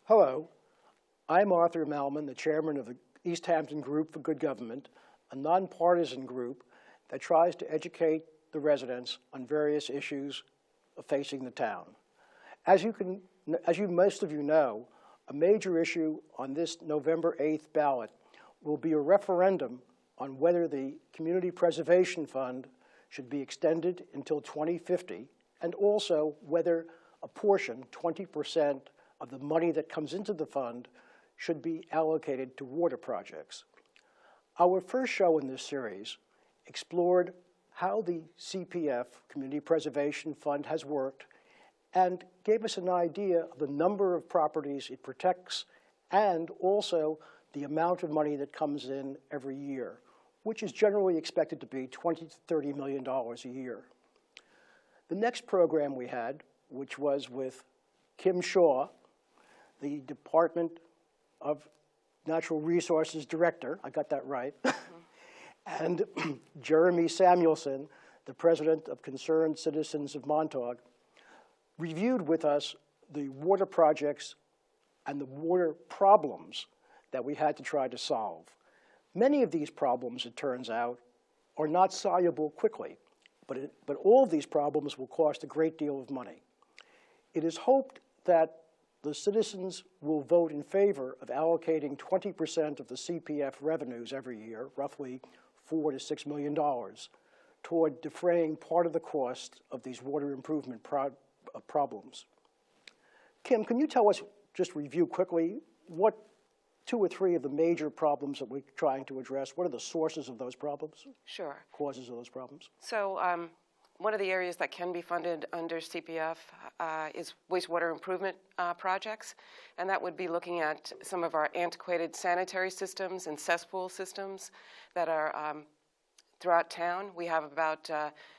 Hello, I'm Arthur Malman, the chairman of the East Hampton Group for Good Government, a nonpartisan group that tries to educate the residents on various issues facing the town. As most of you know, a major issue on this November 8th ballot will be a referendum on whether the Community Preservation Fund should be extended until 2050, and also whether a portion, 20%, of the money that comes into the fund should be allocated to water projects. Our first show in this series explored how the CPF, Community Preservation Fund, has worked and gave us an idea of the number of properties it protects and also the amount of money that comes in every year, which is generally expected to be $20 to $30 million a year. The next program we had, which was with Kim Shaw, the Department of Natural Resources Director, I got that right, and Jeremy Samuelson, the President of Concerned Citizens of Montauk, reviewed with us the water projects and the water problems that we had to try to solve. Many of these problems, it turns out, are not soluble quickly, but all of these problems will cost a great deal of money. It is hoped that the citizens will vote in favor of allocating 20% of the CPF revenues every year, roughly $4 to $6 million, toward defraying part of the cost of these water improvement problems. Kim, can you tell us, just review quickly, what 2 or 3 of the major problems that we're trying to address? What are the sources of those problems? Sure. Causes of those problems? So one of the areas that can be funded under CPF is wastewater improvement projects, and that would be looking at some of our antiquated sanitary systems and cesspool systems that are throughout town. We have about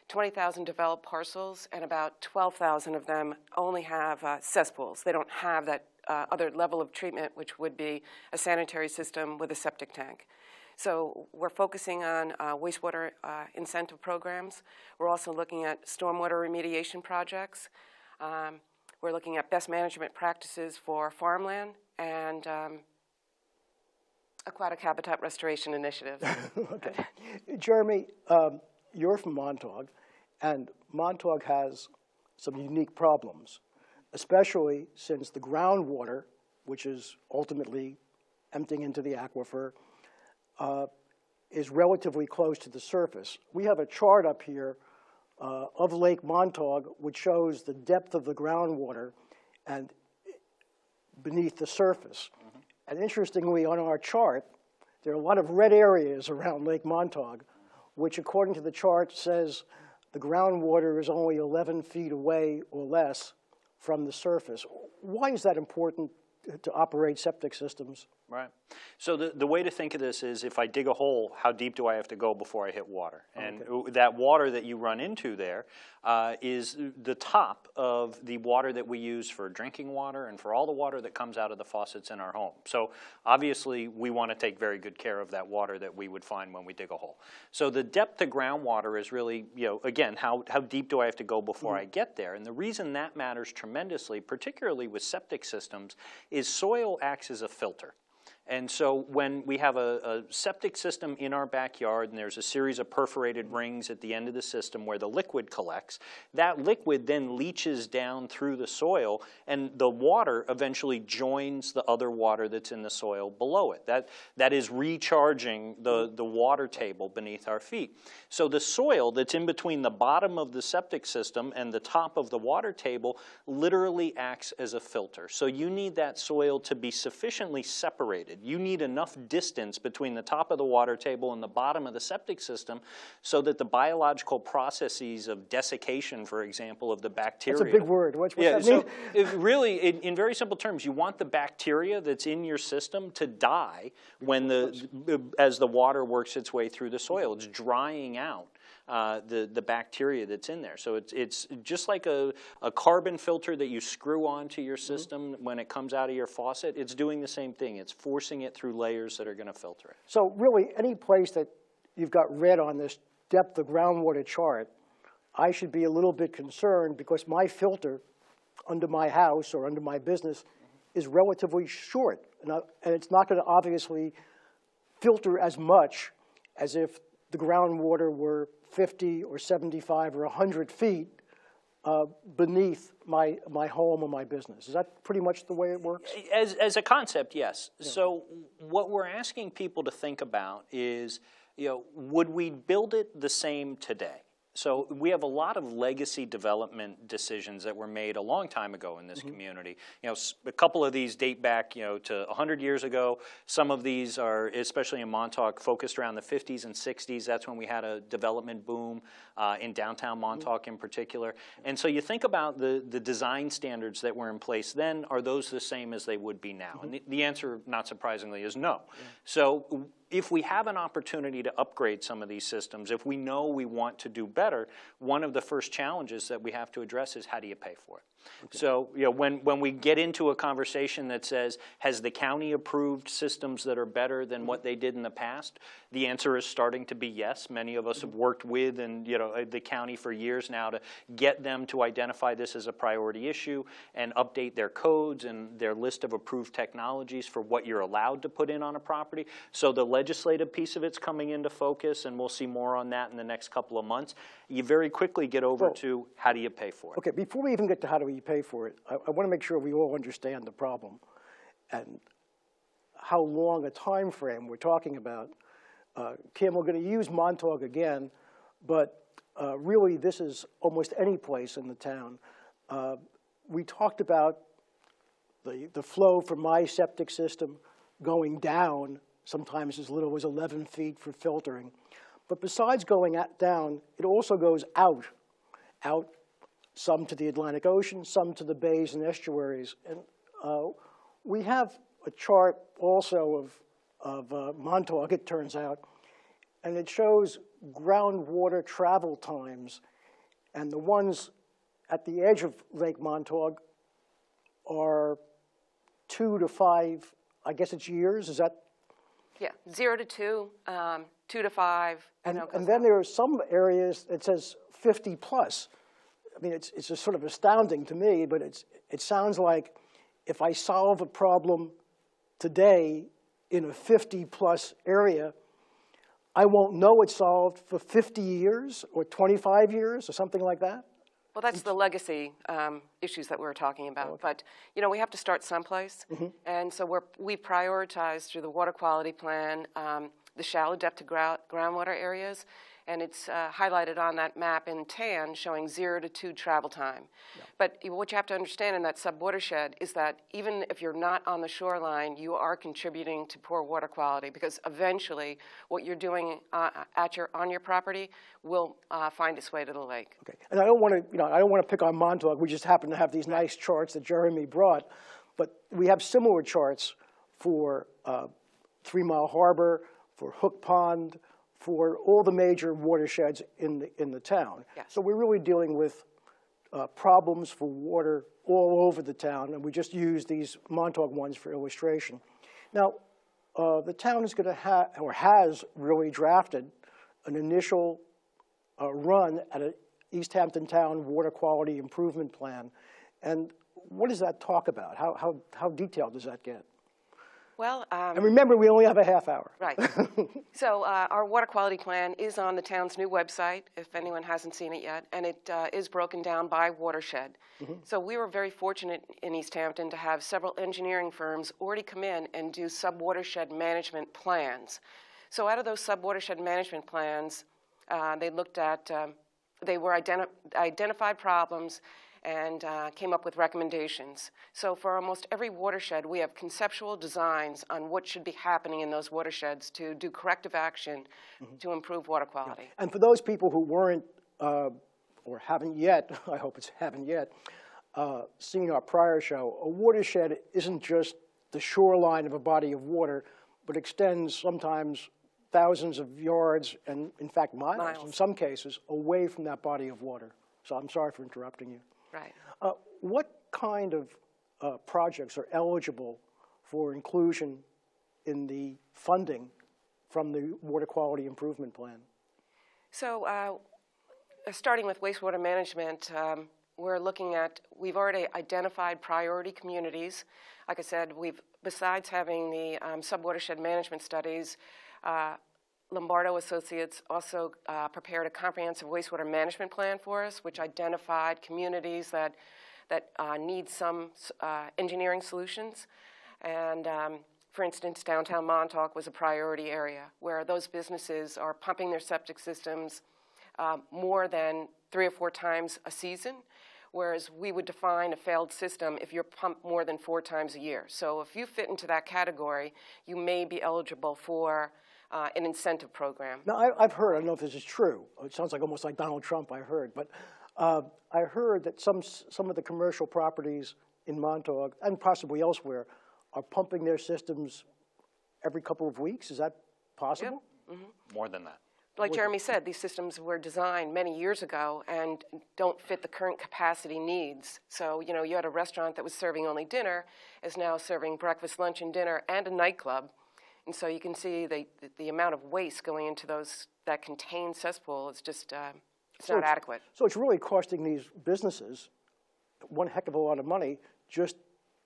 20,000 developed parcels, and about 12,000 of them only have cesspools. They don't have that other level of treatment, which would be a sanitary system with a septic tank. So we're focusing on wastewater incentive programs. We're also looking at stormwater remediation projects. We're looking at best management practices for farmland and aquatic habitat restoration initiatives. Okay. Jeremy, you're from Montauk, and Montauk has some unique problems, especially since the groundwater, which is ultimately emptying into the aquifer, is relatively close to the surface. We have a chart up here of Lake Montauk, which shows the depth of the groundwater and beneath the surface. Mm-hmm. And interestingly, on our chart, there are a lot of red areas around Lake Montauk, which according to the chart says the groundwater is only 11 feet away or less from the surface. Why is that important to operate septic systems? Right. So the way to think of this is, if I dig a hole, how deep do I have to go before I hit water? And that water that you run into there is the top of the water that we use for drinking water and for all the water that comes out of the faucets in our home. So obviously we want to take very good care of that water that we would find when we dig a hole. So the depth to groundwater is really, again, how deep do I have to go before I get there? And the reason that matters tremendously, particularly with septic systems, is soil acts as a filter. And so when we have a septic system in our backyard and there's a series of perforated rings at the end of the system where the liquid collects, that liquid then leaches down through the soil, and the water eventually joins the other water that's in the soil below it. That is recharging the water table beneath our feet. So the soil that's in between the bottom of the septic system and the top of the water table literally acts as a filter. So you need that soil to be sufficiently separated. You need enough distance between the top of the water table and the bottom of the septic system so that the biological processes of desiccation, for example, of the bacteria. That's a big word. What's that mean? So really, in very simple terms, you want the bacteria that's in your system to die when as the water works its way through the soil. It's drying out the bacteria that's in there. So it's just like a carbon filter that you screw onto your system when it comes out of your faucet. It's doing the same thing. It's forcing it through layers that are going to filter it. So really, any place that you've got red on this depth of groundwater chart, I should be a little bit concerned because my filter under my house or under my business is relatively short, and it's not going to obviously filter as much as if the groundwater were 50 or 75 or 100 feet beneath my home or my business. Is that pretty much the way it works? As a concept, yes. Yeah. So what we're asking people to think about is, would we build it the same today? So we have a lot of legacy development decisions that were made a long time ago in this community. A couple of these date back, to 100 years ago. Some of these are, especially in Montauk, focused around the 50s and 60s. That's when we had a development boom in downtown Montauk in particular. And so you think about the design standards that were in place then, are those the same as they would be now? And the answer, not surprisingly, is no. So if we have an opportunity to upgrade some of these systems, if we know we want to do better, one of the first challenges that we have to address is how do you pay for it? Okay. So when we get into a conversation that says, has the county approved systems that are better than what they did in the past? The answer is starting to be yes. Many of us have worked with the county for years now to get them to identify this as a priority issue and update their codes and their list of approved technologies for what you're allowed to put in on a property. So the legislative piece of it's coming into focus, and we'll see more on that in the next couple of months. You very quickly get over to how do you pay for it? Okay, before we even get to how do we pay for it, I want to make sure we all understand the problem and how long a time frame we're talking about. Kim, we're going to use Montauk again, but really this is almost any place in the town. We talked about the flow from my septic system going down, sometimes as little as 11 feet for filtering. But besides going down, it also goes out, some to the Atlantic Ocean, some to the bays and estuaries. And we have a chart also of Montauk, it turns out, and it shows groundwater travel times. And the ones at the edge of Lake Montauk are 2 to 5, I guess it's years, is that? Yeah, 0 to 2, 2 to 5. And then there are some areas that says 50 plus. I mean, it's just sort of astounding to me, but it sounds like if I solve a problem today in a 50 plus area, I won't know it's solved for 50 years or 25 years or something like that? Well, that's the legacy issues that we were talking about. Okay. But, we have to start someplace. And so we prioritize through the water quality plan the shallow depth to groundwater areas. And it's highlighted on that map in tan showing 0 to 2 travel time. Yeah. But what you have to understand in that subwatershed is that even if you're not on the shoreline, you are contributing to poor water quality because eventually what you're doing on your property will find its way to the lake. Okay, and I don't want to pick on Montauk. We just happen to have these nice charts that Jeremy brought, but we have similar charts for 3 Mile Harbor, for Hook Pond, for all the major watersheds in the town. Yes. So we're really dealing with problems for water all over the town, and we just use these Montauk ones for illustration. Now, the town is going to have, or has really drafted an initial run at an East Hampton Town Water Quality Improvement Plan. And what does that talk about? How detailed does that get? Well, and remember, we only have a half hour. Right. So our water quality plan is on the town's new website, if anyone hasn't seen it yet, and it is broken down by watershed. So we were very fortunate in East Hampton to have several engineering firms already come in and do sub-watershed management plans. So out of those sub-watershed management plans, they looked at, they were identified problems and came up with recommendations. So for almost every watershed, we have conceptual designs on what should be happening in those watersheds to do corrective action to improve water quality. Yeah. And for those people who weren't, or haven't yet, I hope it's haven't yet, seen our prior show, a watershed isn't just the shoreline of a body of water, but extends sometimes thousands of yards and, in fact, miles in some cases, away from that body of water. So I'm sorry for interrupting you. Right. What kind of projects are eligible for inclusion in the funding from the Water Quality Improvement Plan? So starting with wastewater management, we're looking at, we've already identified priority communities like I said, besides having the sub-watershed management studies, Lombardo Associates also prepared a comprehensive wastewater management plan for us, which identified communities that need some engineering solutions. And for instance, downtown Montauk was a priority area where those businesses are pumping their septic systems more than 3 or 4 times a season, whereas we would define a failed system if you're pumped more than 4 times a year. So if you fit into that category, you may be eligible for an incentive program. Now, I've heard, I don't know if this is true, it sounds like almost like Donald Trump, I heard, but I heard that some of the commercial properties in Montauk, and possibly elsewhere, are pumping their systems every couple of weeks. Is that possible? Yep. Mm-hmm. More than that. Like Jeremy said, these systems were designed many years ago and don't fit the current capacity needs. So, you know, you had a restaurant that was serving only dinner, is now serving breakfast, lunch, and dinner, and a nightclub. And so you can see the amount of waste going into those that contain cesspool is just, it's not adequate. So it's really costing these businesses one heck of a lot of money just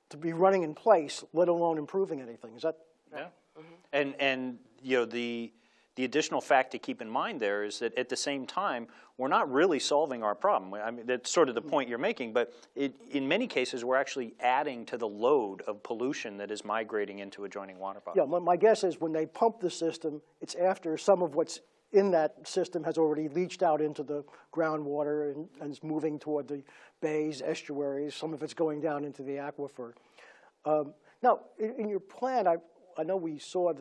to be running in place, let alone improving anything. Is that? Yeah. Mm-hmm. And you know, the additional fact to keep in mind there is that at the same time, we're not really solving our problem. I mean, that's sort of the point you're making, but in many cases, we're actually adding to the load of pollution that is migrating into adjoining water bodies. Yeah, my guess is when they pump the system, it's after some of what's in that system has already leached out into the groundwater and is moving toward the bays, estuaries. Some of it's going down into the aquifer. Now, in your plan, I know we saw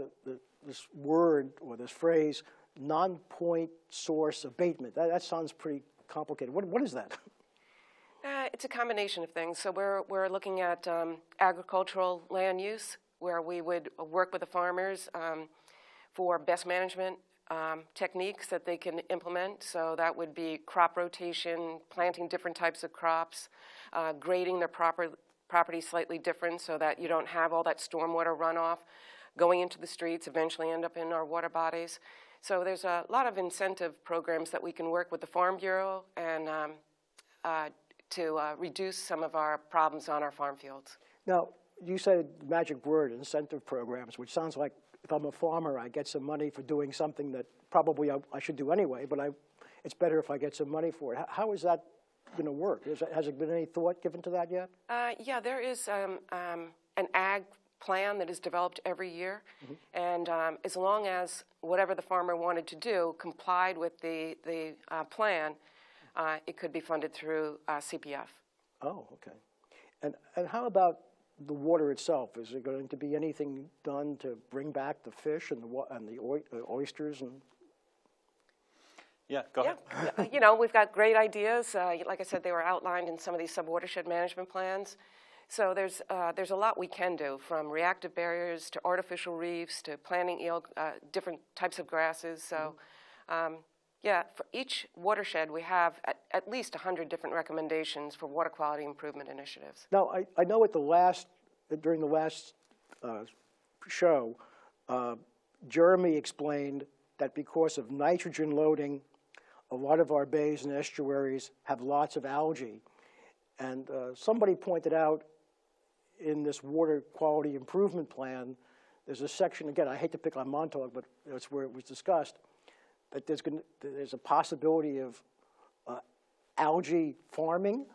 this word or this phrase, non-point source abatement. That sounds pretty complicated. What is that? It's a combination of things. So we're looking at agricultural land use, where we would work with the farmers for best management techniques that they can implement. So that would be crop rotation, planting different types of crops, grading their property slightly different so that you don't have all that stormwater runoff going into the streets, eventually end up in our water bodies. So there's a lot of incentive programs that we can work with the Farm Bureau and to reduce some of our problems on our farm fields. Now, you said the magic word, incentive programs, which sounds like if I'm a farmer, I get some money for doing something that probably I should do anyway, but it's better if I get some money for it. How is that going to work? Has there been any thought given to that yet? Yeah, there is an ag plan that is developed every year, and as long as whatever the farmer wanted to do complied with the plan, it could be funded through CPF. Oh, okay. And how about the water itself? Is there going to be anything done to bring back the fish and the oysters? And yeah, go ahead. Yeah. You know, we've got great ideas. Like I said, they were outlined in some of these sub-watershed management plans. So there's a lot we can do, from reactive barriers to artificial reefs to planting different types of grasses. So, yeah, for each watershed, we have at least 100 different recommendations for water quality improvement initiatives. Now, I know during the last show, Jeremy explained that because of nitrogen loading, a lot of our bays and estuaries have lots of algae. And somebody pointed out in this water quality improvement plan, there's a section, again, I hate to pick on Montauk, but that's where it was discussed, that there's a possibility of algae farming.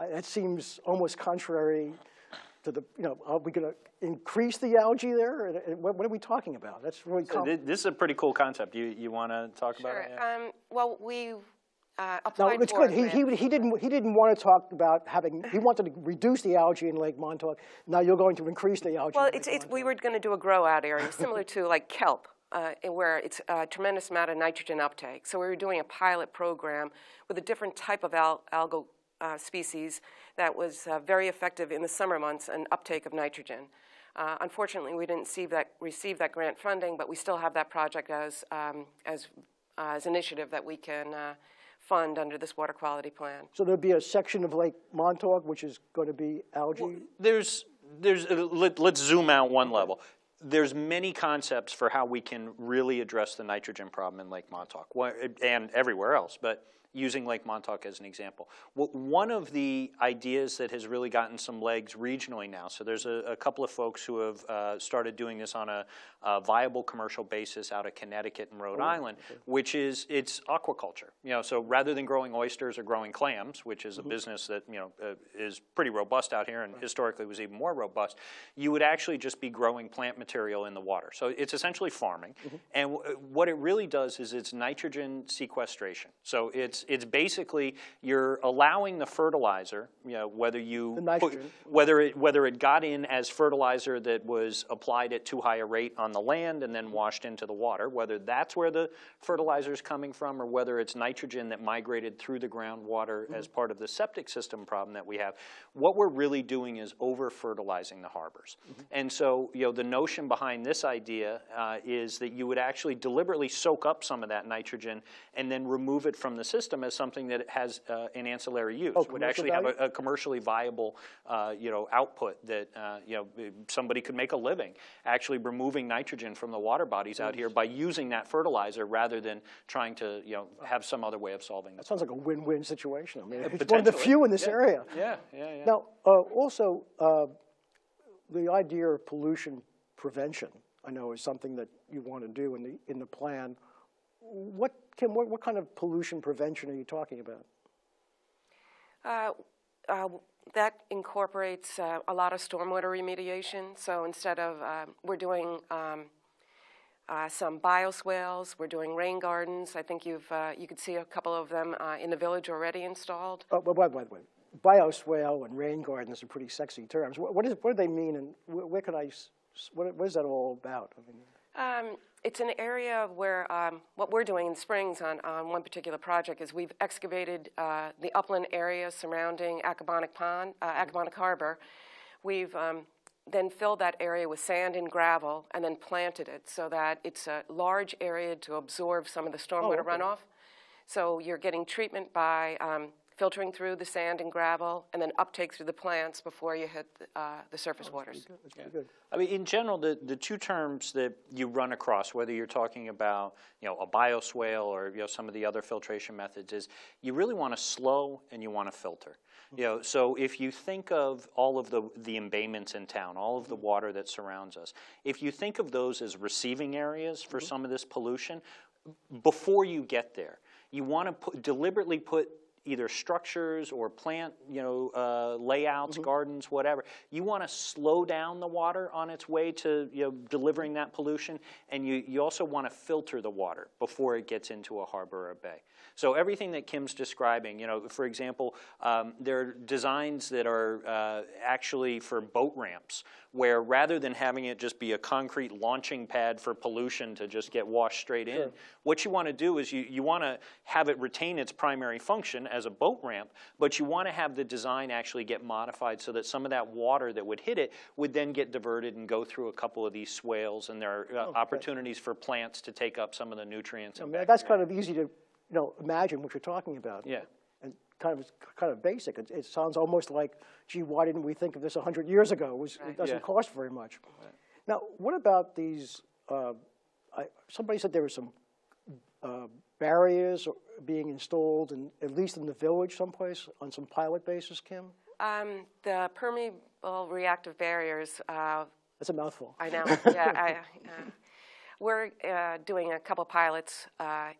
That seems almost contrary to the, are we going to increase the algae there? What are we talking about? That's really this is a pretty cool concept. You want to talk about it? Yeah? Well, we applied no, it's for good. He didn't want to talk about he wanted to reduce the algae in Lake Montauk. Now you're going to increase the algae. Well, we were going to do a grow out area similar to like kelp, where it's a tremendous amount of nitrogen uptake. So we were doing a pilot program with a different type of algal species that was very effective in the summer months in uptake of nitrogen. Unfortunately, we didn't receive that grant funding, but we still have that project as initiative that we can fund under this water quality plan. So there'll be a section of Lake Montauk which is going to be algae? Well, let's zoom out one level. There's many concepts for how we can really address the nitrogen problem in Lake Montauk and everywhere else, but using Lake Montauk as an example. One of the ideas that has really gotten some legs regionally now, so there's a couple of folks who have started doing this on a viable commercial basis out of Connecticut and Rhode Island, which is, it's aquaculture. You know, so rather than growing oysters or growing clams, which is a business that, you know, is pretty robust out here and historically was even more robust, you would actually just be growing plant material in the water. So it's essentially farming. And what it really does is it's nitrogen sequestration. So it's basically you're allowing the fertilizer, you know, whether you whether it got in as fertilizer that was applied at too high a rate on the land and then washed into the water, whether that's where the fertilizer is coming from or whether it's nitrogen that migrated through the groundwater as part of the septic system problem that we have. What we're really doing is over-fertilizing the harbors. And so, you know, the notion behind this idea is that you would actually deliberately soak up some of that nitrogen and then remove it from the system as something that has an ancillary use. Would actually have a commercially viable, you know, output that, you know, somebody could make a living actually removing nitrogen from the water bodies out here by using that fertilizer rather than trying to, you know, have some other way of solving that. Sounds like a win-win situation. I mean, it's one of the few in this area. Now, also, the idea of pollution prevention, I know, is something that you want to do in the plan. What kind of pollution prevention are you talking about? That incorporates a lot of stormwater remediation. So instead of, we're doing some bioswales, we're doing rain gardens. I think you could see a couple of them in the village already installed. Oh, but wait. Bioswale and rain gardens are pretty sexy terms. What do they mean, and where can what is that all about? I mean, it's an area where what we're doing in Springs on one particular project is we've excavated the upland area surrounding Accabonac Pond, Accabonac Harbor. We've then filled that area with sand and gravel and then planted it so that it's a large area to absorb some of the stormwater runoff. So you're getting treatment by filtering through the sand and gravel and then uptake through the plants before you hit the surface waters. That's pretty good. I mean, in general, the two terms that you run across, whether you're talking about, you know, a bioswale or, you know, some of the other filtration methods, is you really want to slow and you want to filter. You know, so if you think of all of the embayments in town, all of the water that surrounds us, if you think of those as receiving areas for some of this pollution, before you get there, you want to deliberately put either structures or plant, you know, layouts, gardens, whatever. You want to slow down the water on its way to, you know, delivering that pollution, and you also want to filter the water before it gets into a harbor or a bay. So everything that Kim's describing, you know, for example, there are designs that are actually for boat ramps, where rather than having it just be a concrete launching pad for pollution to just get washed straight in, what you want to do is you want to have it retain its primary function as a boat ramp, but you want to have the design actually get modified so that some of that water that would hit it would then get diverted and go through a couple of these swales, and there are opportunities for plants to take up some of the nutrients. I mean, that's kind of easy to, you know, imagine what you're talking about. Yeah. And kind of basic. It sounds almost like, gee, why didn't we think of this 100 years ago? It doesn't cost very much. Now, what about these? Somebody said there were some barriers being installed, at least in the village someplace, on some pilot basis, Kim? The permeable reactive barriers. That's a mouthful. I know. Yeah, we're doing a couple pilots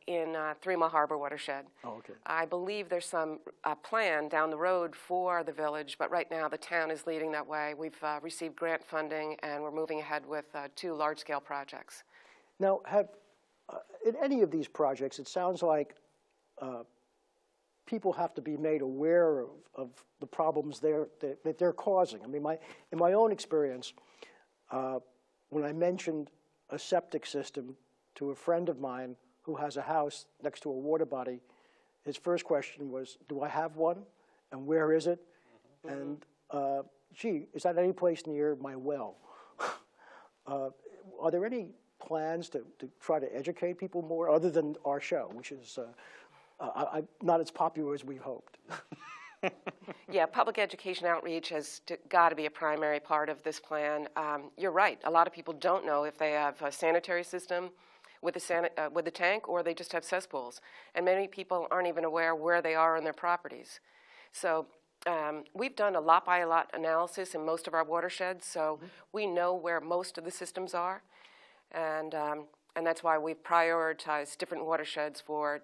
in 3 Mile Harbor watershed. Oh, okay. I believe there's some plan down the road for the village, but right now the town is leading that way. We've received grant funding, and we're moving ahead with 2 large-scale projects. Now, in any of these projects, it sounds like people have to be made aware of the problems that they're causing. I mean, in my own experience, when I mentioned a septic system to a friend of mine who has a house next to a water body, his first question was, do I have one? And where is it? And, gee, is that any place near my well? Are there any plans to try to educate people more, other than our show, which is not as popular as we hoped? Yeah, public education outreach has got to be a primary part of this plan. You're right. A lot of people don't know if they have a sanitary system, with the tank, or they just have cesspools. And many people aren't even aware where they are on their properties. So we've done a lot-by-lot analysis in most of our watersheds, so we know where most of the systems are. And that's why we've prioritized different watersheds for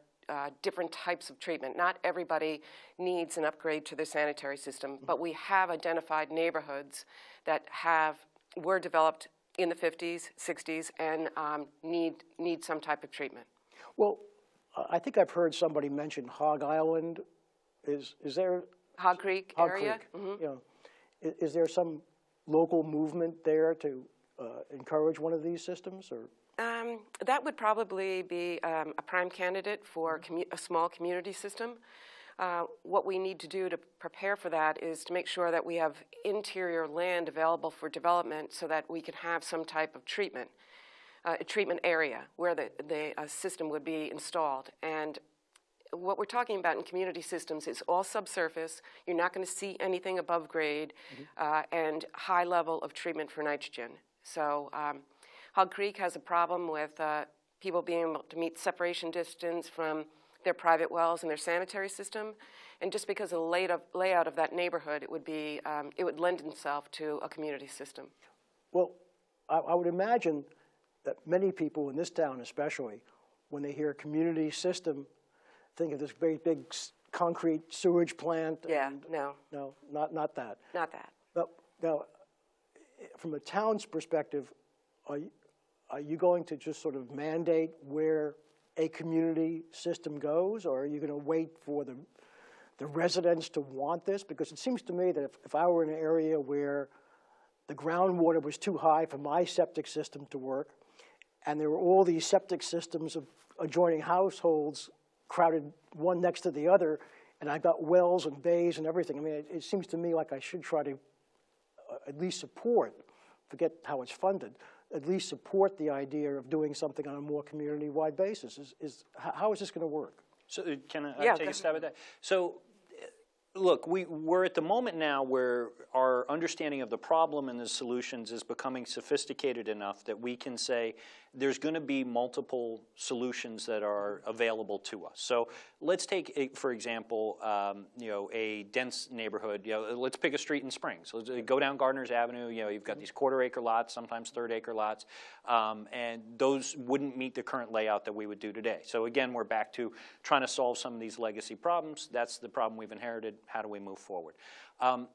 different types of treatment. Not everybody needs an upgrade to their sanitary system, but we have identified neighborhoods that were developed in the 50s, 60s, and need some type of treatment. Well, I think I've heard somebody mention Hog Island. Is there Hog Creek Hog area? Creek, you know, is there some local movement there to encourage one of these systems, or? That would probably be a prime candidate for a small community system. What we need to do to prepare for that is to make sure that we have interior land available for development so that we can have some type of treatment, a treatment area where the system would be installed. And what we're talking about in community systems is all subsurface. You're not going to see anything above grade, and high level of treatment for nitrogen. So Hog Creek has a problem with people being able to meet separation distance from their private wells and their sanitary system. And just because of the layout of that neighborhood, it would lend itself to a community system. Well, I would imagine that many people in this town especially, when they hear community system, think of this very big concrete sewage plant. Yeah, and no. No, not that. Not that. Now, from a town's perspective, are you going to just sort of mandate where a community system goes, or are you going to wait for the residents to want this? Because it seems to me that if I were in an area where the groundwater was too high for my septic system to work, and there were all these septic systems of adjoining households crowded one next to the other, and I've got wells and bays and everything, I mean, it seems to me like I should try to at least support, forget how it's funded, at least support the idea of doing something on a more community-wide basis. How is this going to work? So can I take a stab at that? So look, we're at the moment now where our understanding of the problem and the solutions is becoming sophisticated enough that we can say there's going to be multiple solutions that are available to us. So let's take, for example, a dense neighborhood. Let's pick a street in Springs. Let's go down Gardner's Avenue. You've got these quarter-acre lots, sometimes third-acre lots, and those wouldn't meet the current layout that we would do today. So again, we're back to trying to solve some of these legacy problems. That's the problem we've inherited. How do we move forward?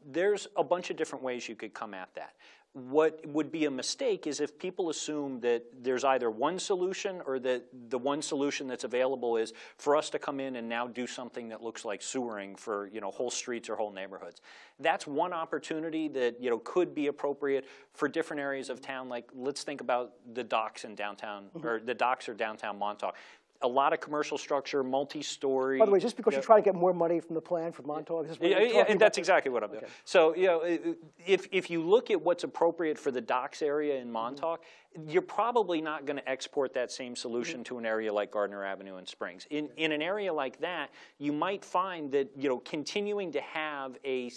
There's a bunch of different ways you could come at that. What would be a mistake is if people assume that there's either one solution or that the one solution that's available is for us to come in and now do something that looks like sewering for whole streets or whole neighborhoods. That's one opportunity that could be appropriate for different areas of town. Like let's think about the docks in downtown, or the docks or downtown Montauk. A lot of commercial structure, multi-story. By the way, just because you're trying to get more money from the plan for Montauk, is this what you're talking and about? that's exactly what I'm doing. So, if you look at what's appropriate for the docks area in Montauk, you're probably not going to export that same solution to an area like Gardner Avenue and Springs. In an area like that, you might find that continuing to have a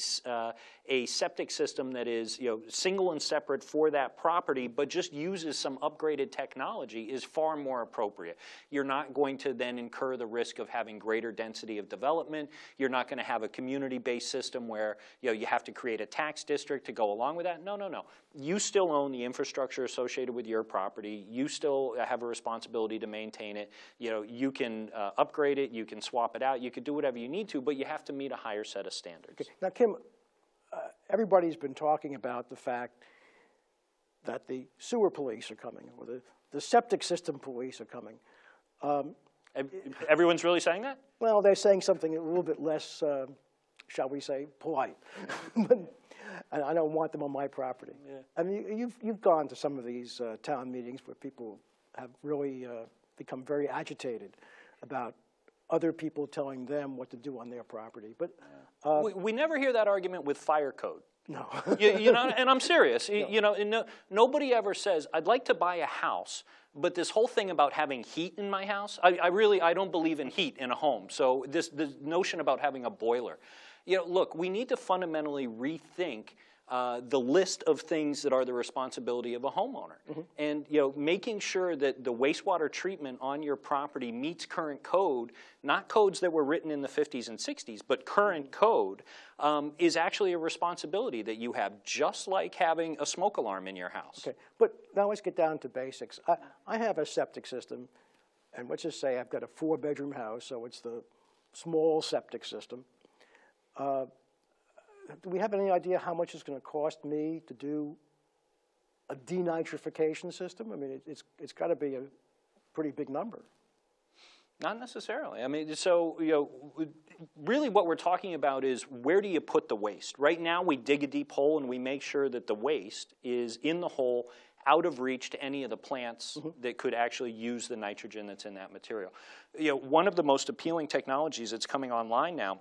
septic system that is single and separate for that property, but just uses some upgraded technology is far more appropriate. You're not going to then incur the risk of having greater density of development. You're not going to have a community-based system where you have to create a tax district to go along with that. No. You still own the infrastructure associated with your property. You still have a responsibility to maintain it. You can upgrade it. You can swap it out. You can do whatever you need to, but you have to meet a higher set of standards. Okay. Now, Kim, everybody's been talking about the fact that the sewer police are coming, or the septic system police are coming. Everyone's really saying that? Well, they're saying something a little bit less, shall we say, polite. But I don't want them on my property. Yeah. I mean, you've gone to some of these town meetings where people have really become very agitated about other people telling them what to do on their property. But we never hear that argument with fire code. No. And I'm serious. No. Nobody ever says, I'd like to buy a house, but this whole thing about having heat in my house, I don't believe in heat in a home. So this notion about having a boiler. Look, we need to fundamentally rethink the list of things that are the responsibility of a homeowner. And making sure that the wastewater treatment on your property meets current code, not codes that were written in the 50s and 60s, but current code, is actually a responsibility that you have, just like having a smoke alarm in your house. Okay, but now let's get down to basics. I have a septic system, and let's just say I've got a 4-bedroom house, so it's the small septic system. Do we have any idea how much it's going to cost me to do a denitrification system? I mean, it's got to be a pretty big number. Not necessarily. I mean, so, really what we're talking about is, where do you put the waste? Right now we dig a deep hole and we make sure that the waste is in the hole, out of reach to any of the plants that could actually use the nitrogen that's in that material. One of the most appealing technologies that's coming online now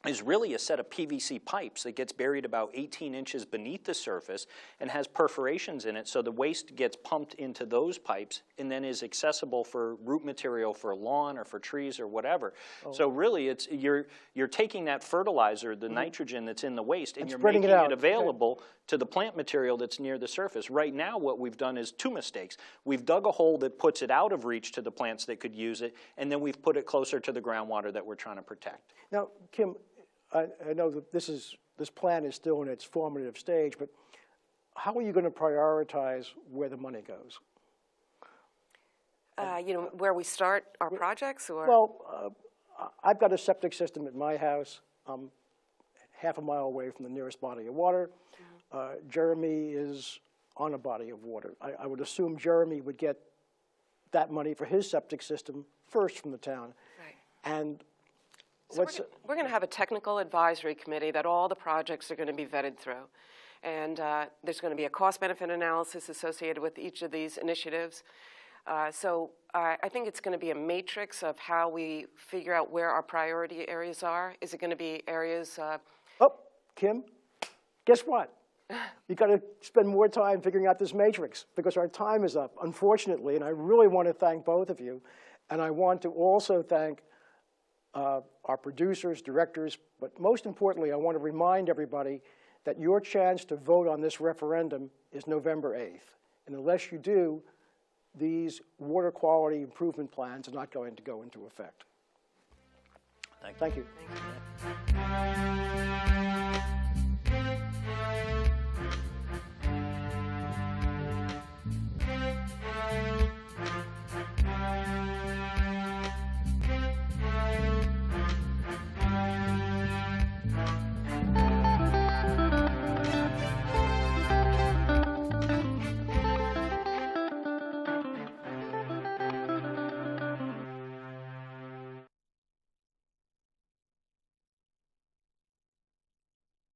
is really a set of PVC pipes that gets buried about 18 inches beneath the surface and has perforations in it, so the waste gets pumped into those pipes and then is accessible for root material for lawn or for trees or whatever. So really, you're taking that fertilizer, the nitrogen that's in the waste, and you're making it available to the plant material that's near the surface. Right now, what we've done is 2 mistakes. We've dug a hole that puts it out of reach to the plants that could use it, and then we've put it closer to the groundwater that we're trying to protect. Now, Kim, I know that this plan is still in its formative stage, but how are you going to prioritize where the money goes? Where we start our projects, or? Well, I've got a septic system at my house. I'm half a mile away from the nearest body of water. Jeremy is on a body of water. I would assume Jeremy would get that money for his septic system first from the town. Right. And so we're going to have a technical advisory committee that all the projects are going to be vetted through. And there's going to be a cost-benefit analysis associated with each of these initiatives. So I think it's going to be a matrix of how we figure out where our priority areas are. Is it going to be areas? Oh, Kim, guess what? You got to spend more time figuring out this matrix, because our time is up, unfortunately. And I really want to thank both of you. And I want to also thank our producers, directors, but most importantly, I want to remind everybody that your chance to vote on this referendum is November 8th. And unless you do, these water quality improvement plans are not going to go into effect. Thank you. Thank you.